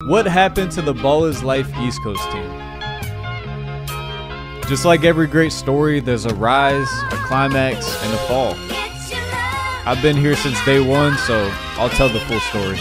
What happened to the Ball is Life East Coast team? Just like every great story, there's a rise, a climax, and a fall. I've been here since day one, so I'll tell the full story.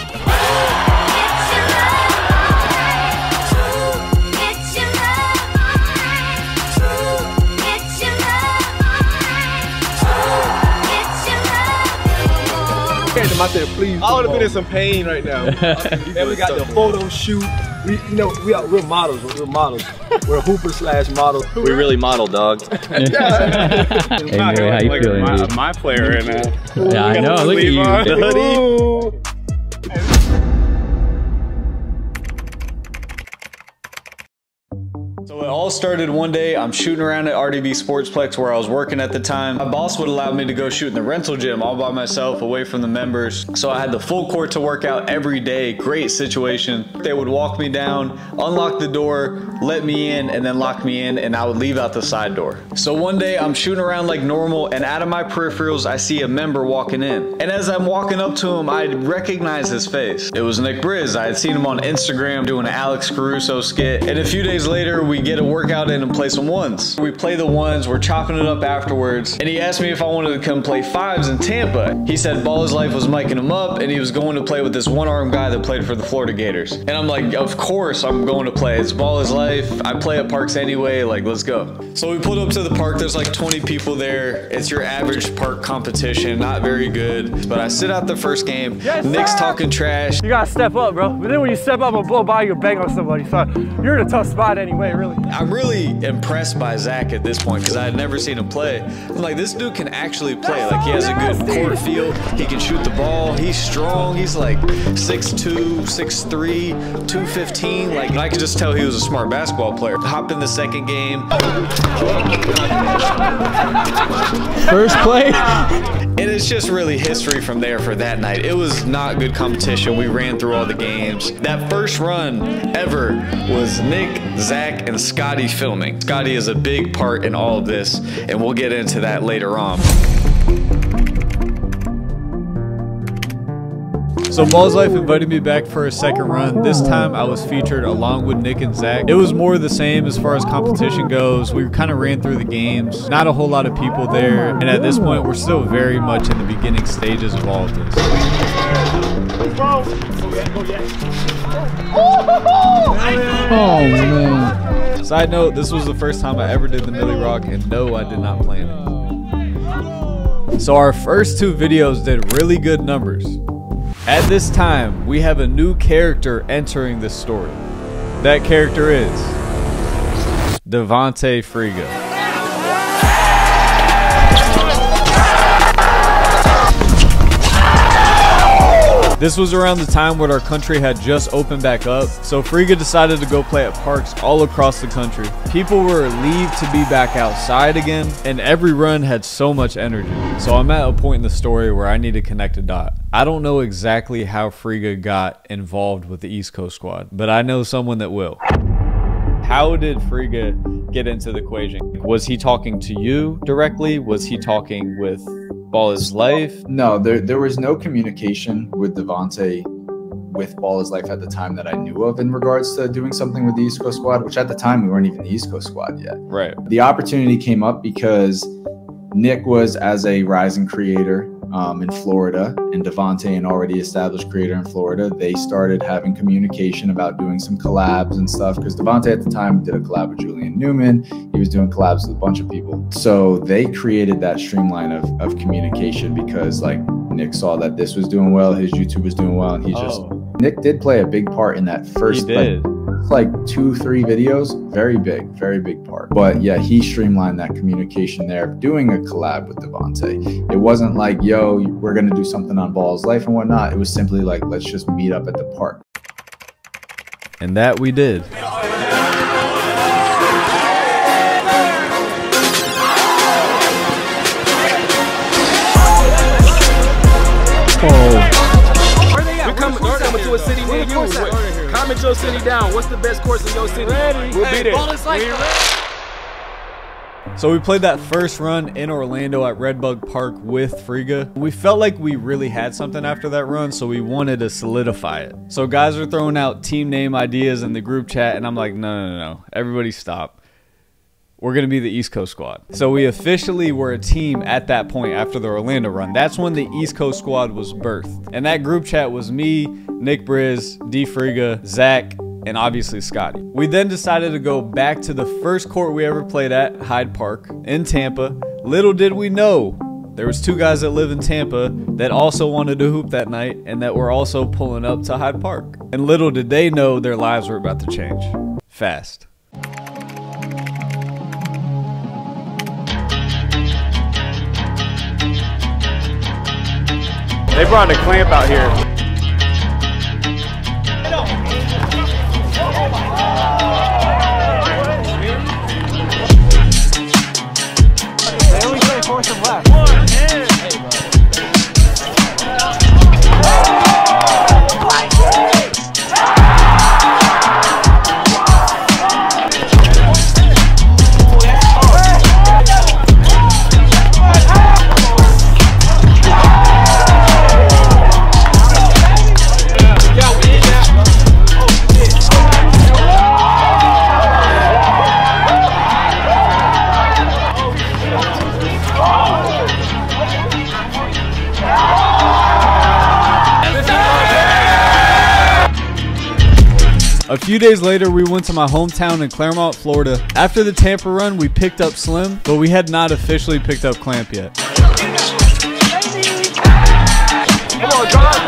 I said, please. I would have been in some pain right now. Man, we got the photo shoot. We're models. We're models. We're hooper/models. We really model, dog. Hey, Mary, how you feeling, my player right now. Yeah, I know. Look at you. The hoodie. So it all started one day. I'm shooting around at RDB Sportsplex where I was working at the time. My boss would allow me to go shoot in the rental gym all by myself, away from the members. So I had the full court to work out every day. Great situation. They would walk me down, unlock the door, let me in, and then lock me in, and I would leave out the side door. So one day I'm shooting around like normal, and out of my peripherals I see a member walking in. And as I'm walking up to him, I recognize his face. It was Nick Briz. I had seen him on Instagram doing an Alex Caruso skit. And a few days later, we get a workout in and play some ones. We play the ones, we're chopping it up afterwards, and he asked me if I wanted to come play fives in Tampa. He said Ball is Life was micing him up, and he was going to play with this one-armed guy that played for the Florida Gators. And I'm like, of course I'm going to play. It's Ball is Life. I play at parks anyway, like, let's go. So we pulled up to the park. There's like 20 people there. It's your average park competition, not very good. But I sit out the first game. Yes, Nick's talking trash. You gotta step up, bro. But then when you step up and blow by, you bang on somebody. So you're in a tough spot anyway, really. I'm really impressed by Zach at this point because I had never seen him play. I'm like, this dude can actually play. Like, he has a good court feel. He can shoot the ball. He's strong. He's like 6'2", 6'3", 215. Like, I could just tell he was a smart basketball player. Hop in the second game. First play. And it's just really history from there for that night. It was not good competition. We ran through all the games. That first run ever was Nick, Zach, and Scotty filming. Scotty is a big part in all of this, and we'll get into that later on. So Ball's Life invited me back for a second run. This time I was featured along with Nick and Zach. It was more the same as far as competition goes. We kind of ran through the games. Not a whole lot of people there. And at this point, we're still very much in the beginning stages of all of this. Oh, man. Side note, this was the first time I ever did the Millie Rock, and no, I did not plan it. So our first two videos did really good numbers. At this time, we have a new character entering this story. That character is Devontae Friga. This was around the time when our country had just opened back up, so Friga decided to go play at parks all across the country. People were relieved to be back outside again, and every run had so much energy. So I'm at a point in the story where I need to connect a dot. I don't know exactly how Friga got involved with the East Coast squad, but I know someone that will. How did Friga get into the equation? Was he talking to you directly? Was he talking with Ball is Life? No, there was no communication with Devontae with Ball is Life at the time that I knew of in regards to doing something with the East Coast squad, which at the time we weren't even the East Coast squad yet. Right. The opportunity came up because Nick was, as a rising creator in Florida, and Devontae, an already established creator in Florida, they started having communication about doing some collabs and stuff, because Devontae at the time did a collab with Julian Newman. He was doing collabs with a bunch of people. So they created that streamline of communication because, like, Nick saw that this was doing well, his YouTube was doing well, and he just... Nick did play a big part in that first, like 2-3 videos. Very big part. But yeah, he streamlined that communication there, doing a collab with Devontae. It wasn't like, yo, we're gonna do something on Ball's Life and whatnot. It was simply like, let's just meet up at the park. And that we did. We're coming to a city near you. Comment your city down. What's the best course in your city? We'll be there. So we played that first run in Orlando at Redbug Park with Friga. We felt like we really had something after that run, so we wanted to solidify it. So guys are throwing out team name ideas in the group chat, and I'm like, no. Everybody stop. We're going to be the East Coast Squad. So we officially were a team at that point after the Orlando run. That's when the East Coast Squad was birthed. And that group chat was me, Nick Briz, D Friga, Zach, and obviously Scotty. We then decided to go back to the first court we ever played at, Hyde Park in Tampa. Little did we know, there was 2 guys that live in Tampa that also wanted to hoop that night and that were also pulling up to Hyde Park. And little did they know their lives were about to change. Fast. They brought a clamp out here. They only play 4 some left. A few days later, we went to my hometown in Claremont, Florida. After the Tampa run, we picked up Slim, but we had not officially picked up Clamp yet. Come on, John.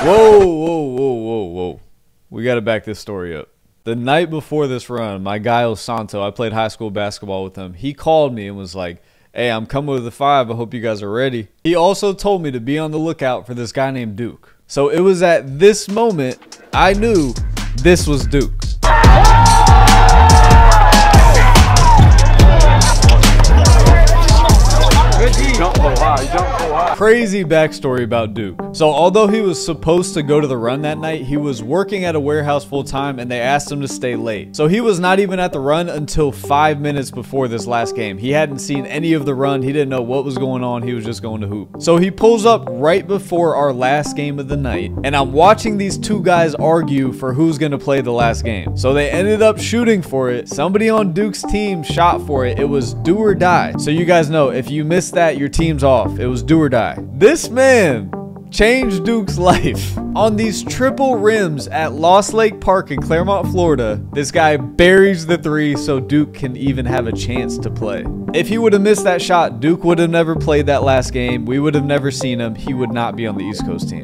Whoa. We got to back this story up. The night before this run, my guy Osanto, I played high school basketball with him. He called me and was like, hey, I'm coming with the 5. I hope you guys are ready. He also told me to be on the lookout for this guy named Duke. So it was at this moment I knew this was Duke. Crazy backstory about Duke. So although he was supposed to go to the run that night, he was working at a warehouse full time and they asked him to stay late. So he was not even at the run until 5 minutes before this last game. He hadn't seen any of the run. He didn't know what was going on. He was just going to hoop. So he pulls up right before our last game of the night, and I'm watching these 2 guys argue for who's going to play the last game. So they ended up shooting for it. Somebody on Duke's team shot for it. It was do or die. So you guys know, if you missed that, your team's off. It was do or die. This man changed Duke's life. On these triple rims at Lost Lake Park in Claremont, Florida, this guy buries the 3 so Duke can even have a chance to play. If he would have missed that shot, Duke would have never played that last game. We would have never seen him. He would not be on the East Coast team.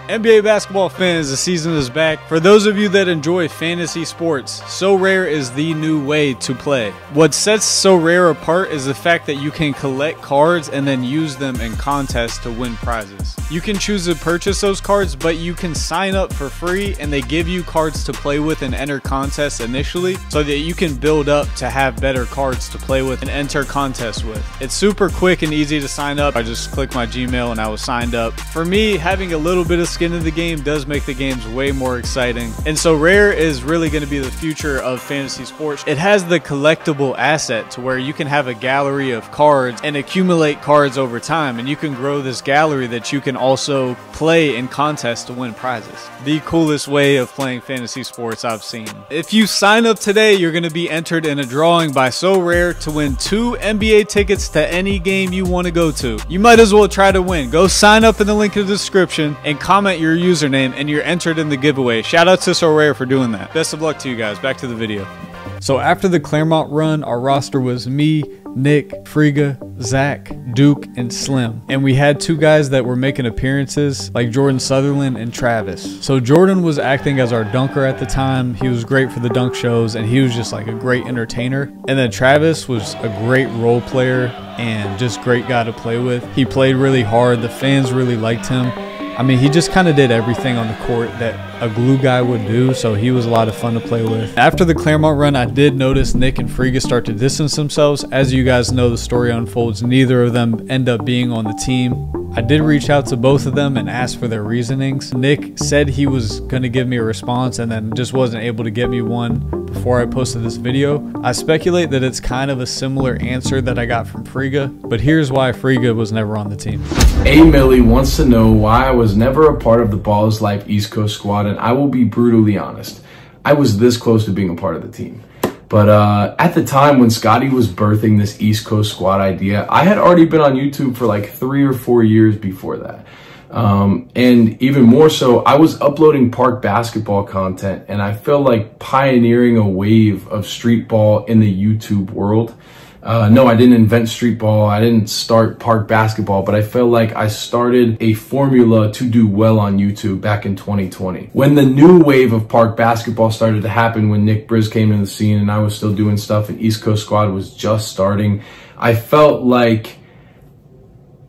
NBA basketball fans, the season is back. For those of you that enjoy fantasy sports, Sorare is the new way to play. What sets Sorare apart is the fact that you can collect cards and then use them in contests to win prizes. You can choose to purchase those cards, but you can sign up for free and they give you cards to play with and enter contests initially so that you can build up to have better cards to play with and enter contests with. It's super quick and easy to sign up. I just clicked my Gmail and I was signed up. For me, having a little bit of skin in the game does make the games way more exciting. And Sorare is really going to be the future of fantasy sports. It has the collectible asset to where you can have a gallery of cards and accumulate cards over time, and you can grow this gallery that you can also play in contests to win prizes. The coolest way of playing fantasy sports I've seen. If you sign up today, you're going to be entered in a drawing by Sorare to win 2 NBA tickets to any game you want to go to. You might as well try to win. Go sign up in the link in the description and comment your username and you're entered in the giveaway. Shout out to Sorare for doing that. Best of luck to you guys. Back to the video. So after the Claremont run, our roster was me, Nick, Friga, Zach, Duke, and Slim. And we had 2 guys that were making appearances like Jordan Sutherland and Travis. So Jordan was acting as our dunker at the time. He was great for the dunk shows and he was just like a great entertainer. And then Travis was a great role player and just great guy to play with. He played really hard. The fans really liked him. I mean, he just kind of did everything on the court that a glue guy would do, so he was a lot of fun to play with. After the Claremont run, I did notice Nick and Friga start to distance themselves. As you guys know, the story unfolds. Neither of them end up being on the team. I did reach out to both of them and ask for their reasonings. Nick said he was going to give me a response and then just wasn't able to get me one before I posted this video. I speculate that it's kind of a similar answer that I got from Friga, but here's why Friga was never on the team. A Millie wants to know why I was never a part of the Ball is Life East Coast squad, and I will be brutally honest. I was this close to being a part of the team. But at the time when Scotty was birthing this East Coast squad idea, I had already been on YouTube for like 3 or 4 years before that. And even more so, I was uploading park basketball content, and I felt like pioneering a wave of street ball in the YouTube world. No, I didn't invent street ball. I didn't start park basketball, but I felt like I started a formula to do well on YouTube back in 2020. When the new wave of park basketball started to happen, when Nick Briz came into the scene and I was still doing stuff and East Coast Squad was just starting, I felt like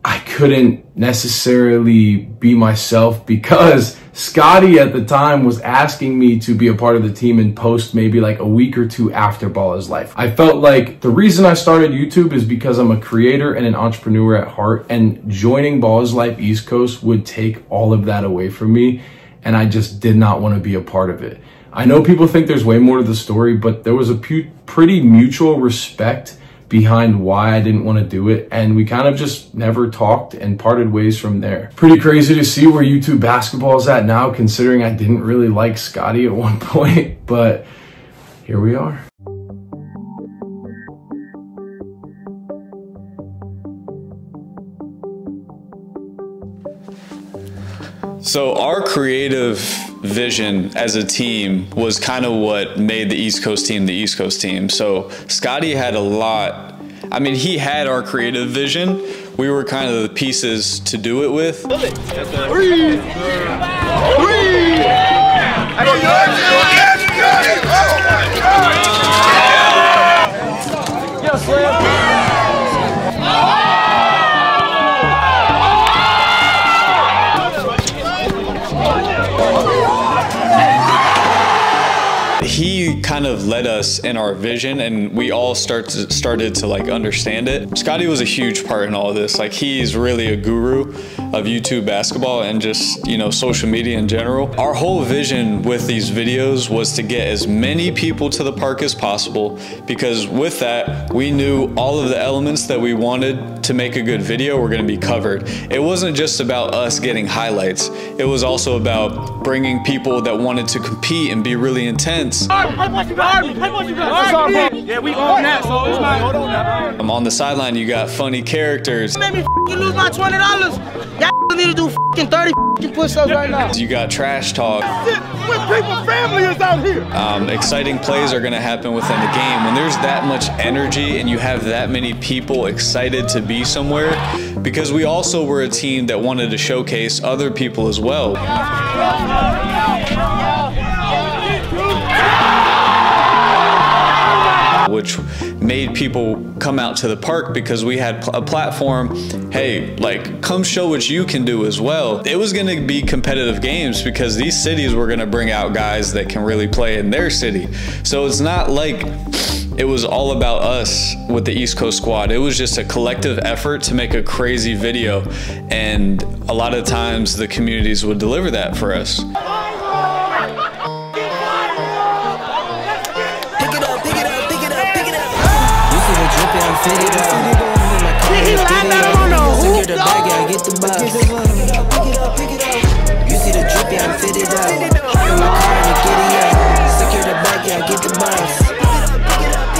I couldn't necessarily be myself because Scotty at the time was asking me to be a part of the team and post maybe like a week or 2 after Ball is Life. I felt like the reason I started YouTube is because I'm a creator and an entrepreneur at heart, and joining Ball is Life East Coast would take all of that away from me, and I just did not want to be a part of it. I know people think there's way more to the story, but there was a pretty mutual respect behind why I didn't want to do it, and we kind of just never talked and parted ways from there. Pretty crazy to see where YouTube basketball is at now, considering I didn't really like Scotty at one point, but here we are. So our creative vision as a team was kind of what made the East Coast team the East Coast team. So Scotty had a lot, I mean, he had our creative vision. We were kind of the pieces to do it with. He kind of led us in our vision, and we all started to like understand it. Scotty was a huge part in all of this. Like, he's really a guru of YouTube basketball and just, you know, social media in general. Our whole vision with these videos was to get as many people to the park as possible, because with that, we knew all of the elements that we wanted to make a good video were going to be covered. It wasn't just about us getting highlights. It was also about bringing people that wanted to compete and be really intense. Yeah, we own that, so it's not. Hold on now. On the sideline, you got funny characters. Made me lose my $20. Y'all need to do 30 push-ups right now. You got trash talk. When people's family is out here. Exciting plays are going to happen within the game. When there's that much energy and you have that many people excited to be somewhere, because we also were a team that wanted to showcase other people as well. Which made people come out to the park because we had a platform. Hey, like, come show what you can do as well. It was going to be competitive games because these cities were going to bring out guys that can really play in their city. So it's not like it was all about us with the East Coast squad. It was just a collective effort to make a crazy video, and a lot of times the communities would deliver that for us. You see the drip, yeah, I'm fitted up. Hop in my car and get it up. Secure the back, yeah, get the bus. I've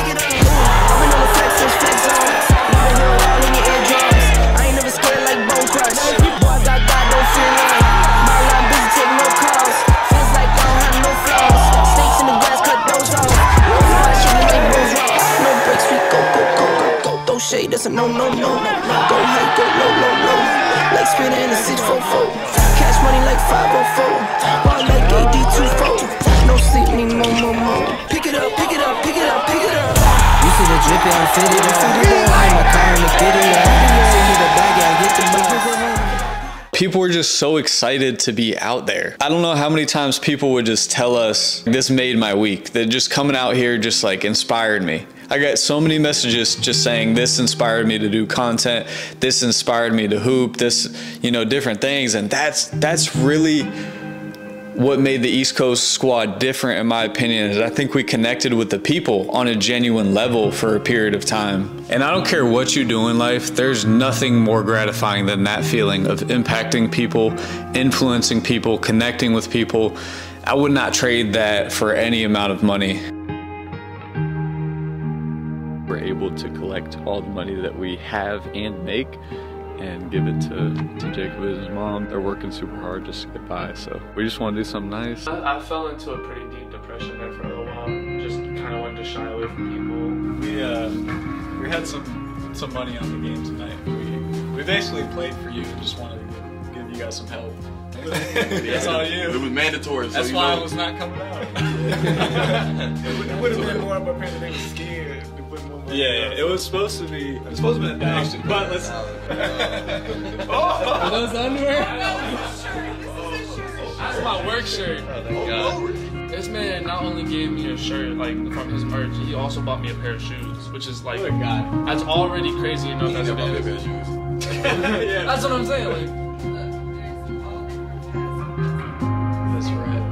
been on the flex since flex zones. Never hear all in your eardrums. I ain't never scared like Bone Crush. Boy, I got God, don't fear none. My line busy, take no calls. Feels like I don't have no flaws. Snakes in the grass, cut those off. My shit make those wrong. No breaks, we go, go, go, go, go. Those that's a no. Go high, go low. Like spinning in a 644. Cash money like 504. Ball like AD24. No sleep, need more. Pick it up. You see the drippy, I'm fitted up. I'm a car in the fitted up. See me the bag, I get the ball. People were just so excited to be out there. I don't know how many times people would just tell us, this made my week. That just coming out here just like inspired me. I got so many messages just saying this inspired me to do content, this inspired me to hoop, this, you know, different things. And that's really what made the East Coast squad different, in my opinion, is I think we connected with the people on a genuine level for a period of time. And I don't care what you do in life, there's nothing more gratifying than that feeling of impacting people, influencing people, connecting with people. I would not trade that for any amount of money. We're able to collect all the money that we have and make and give it to Jacob and his mom. They're working super hard just to get by, so we just want to do something nice. I fell into a pretty deep depression there for a little while. Just kind of wanted to shy away from people. We had some money on the game tonight. We basically played for you and just wanted to give you guys some help. That's all you. It was mandatory. That's so why I was not coming out. It would have been more, but apparently they were scared to put more money. Yeah, it was supposed to be. It was supposed to be an action, but let's. Are those underwear? That's my work shirt. This man not only gave me a shirt like from his merch, he also bought me a pair of shoes, which is like that's already crazy enough. That's what it is. Yeah. That's what I'm saying. Like. That's right.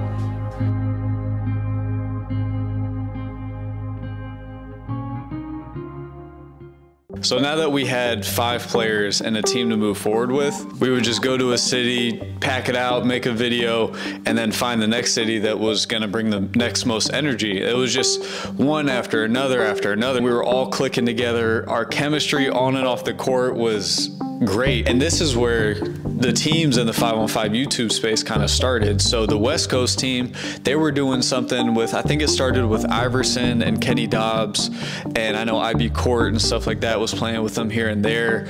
So now that we had 5 players and a team to move forward with, we would just go to a city, pack it out, make a video, and then find the next city that was gonna bring the next most energy. It was just one after another after another. We were all clicking together. Our chemistry on and off the court was great. And this is where the teams in the 5-on-5 YouTube space kind of started. So the West Coast team, they were doing something with, I think it started with Iverson and Kenny Dobbs, and I know IB Court and stuff like that was playing with them here and there.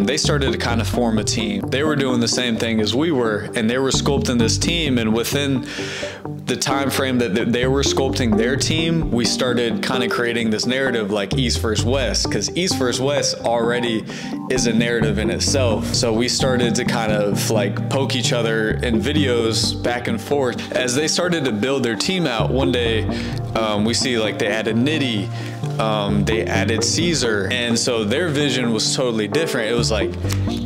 They started to kind of form a team. They were doing the same thing as we were, and they were sculpting this team, and within the time frame that they were sculpting their team, we started kind of creating this narrative like East versus West, because East versus West already is a narrative in itself. So we started to kind of like poke each other in videos back and forth. As they started to build their team out, one day we see like they added Nitty, they added Caesar, and so their vision was totally different. It was like,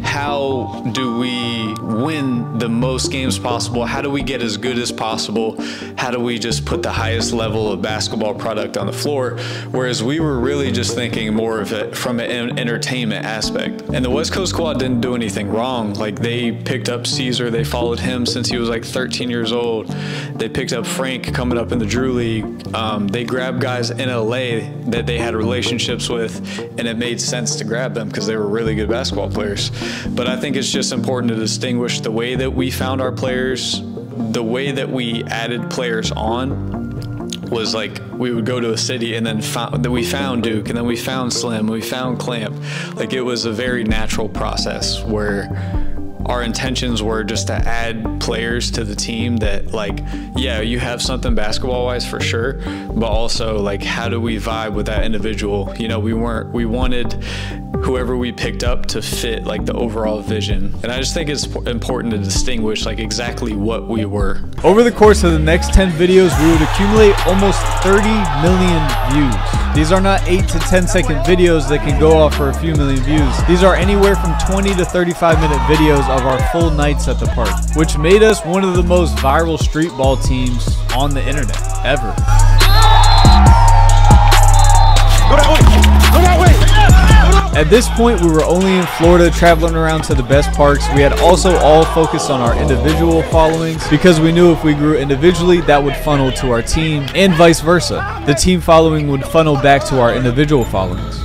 how do we win the most games possible? How do we get as good as possible? How do we just put the highest level of basketball product on the floor? Whereas we were really just thinking more of it from an entertainment aspect. And the West Coast squad didn't do anything wrong. Like, they picked up Caesar, they followed him since he was like 13 years old. They picked up Frank coming up in the Drew League. They grabbed guys in LA that they had relationships with, and it made sense to grab them because they were really good basketball players. But I think it's just important to distinguish the way that we found our players, the way that we added players on was like, we would go to a city and then we found Duke, and then we found Slim, we found Clamp. Like, it was a very natural process where our intentions were just to add players to the team that, like, yeah, you have something basketball wise for sure, but also like, how do we vibe with that individual? You know, we wanted whoever we picked up to fit like the overall vision. And I just think it's important to distinguish like exactly what we were. Over the course of the next 10 videos, we would accumulate almost 30 million views. These are not 8 to 10 second videos that can go off for a few million views. These are anywhere from 20 to 35 minute videos of our full nights at the park, which made us one of the most viral street ball teams on the internet ever. At this point, we were only in Florida, traveling around to the best parks. We had also all focused on our individual followings because we knew if we grew individually, that would funnel to our team, and vice versa. The team following would funnel back to our individual followings.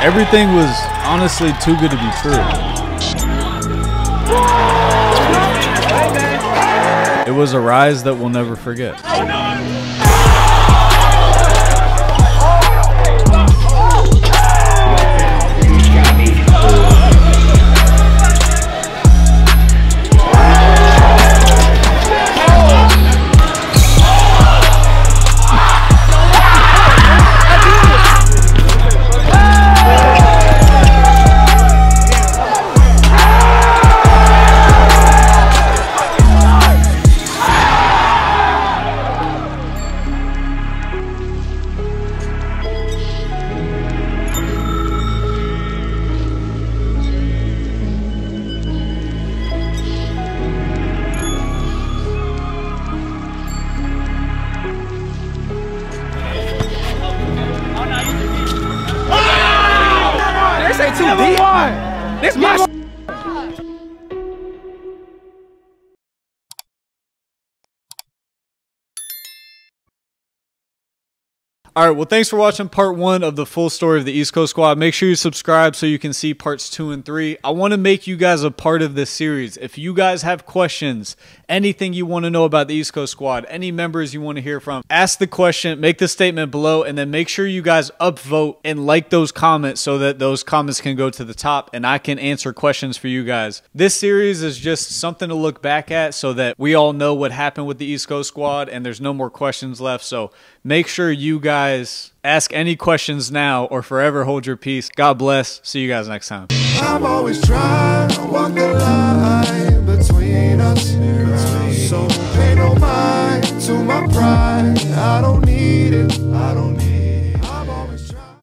Everything was honestly too good to be true. It was a rise that we'll never forget. Too deep. This my All right, well, thanks for watching part 1 of the full story of the East Coast Squad. Make sure you subscribe so you can see parts 2 and 3. I want to make you guys a part of this series. If you guys have questions, anything you want to know about the East Coast Squad, any members you want to hear from, ask the question, make the statement below, and then make sure you guys upvote and like those comments so that those comments can go to the top and I can answer questions for you guys. This series is just something to look back at so that we all know what happened with the East Coast Squad and there's no more questions left. So make sure you guys ask any questions now or forever hold your peace. God bless. See you guys next time. I'm always trying to walk the line between us.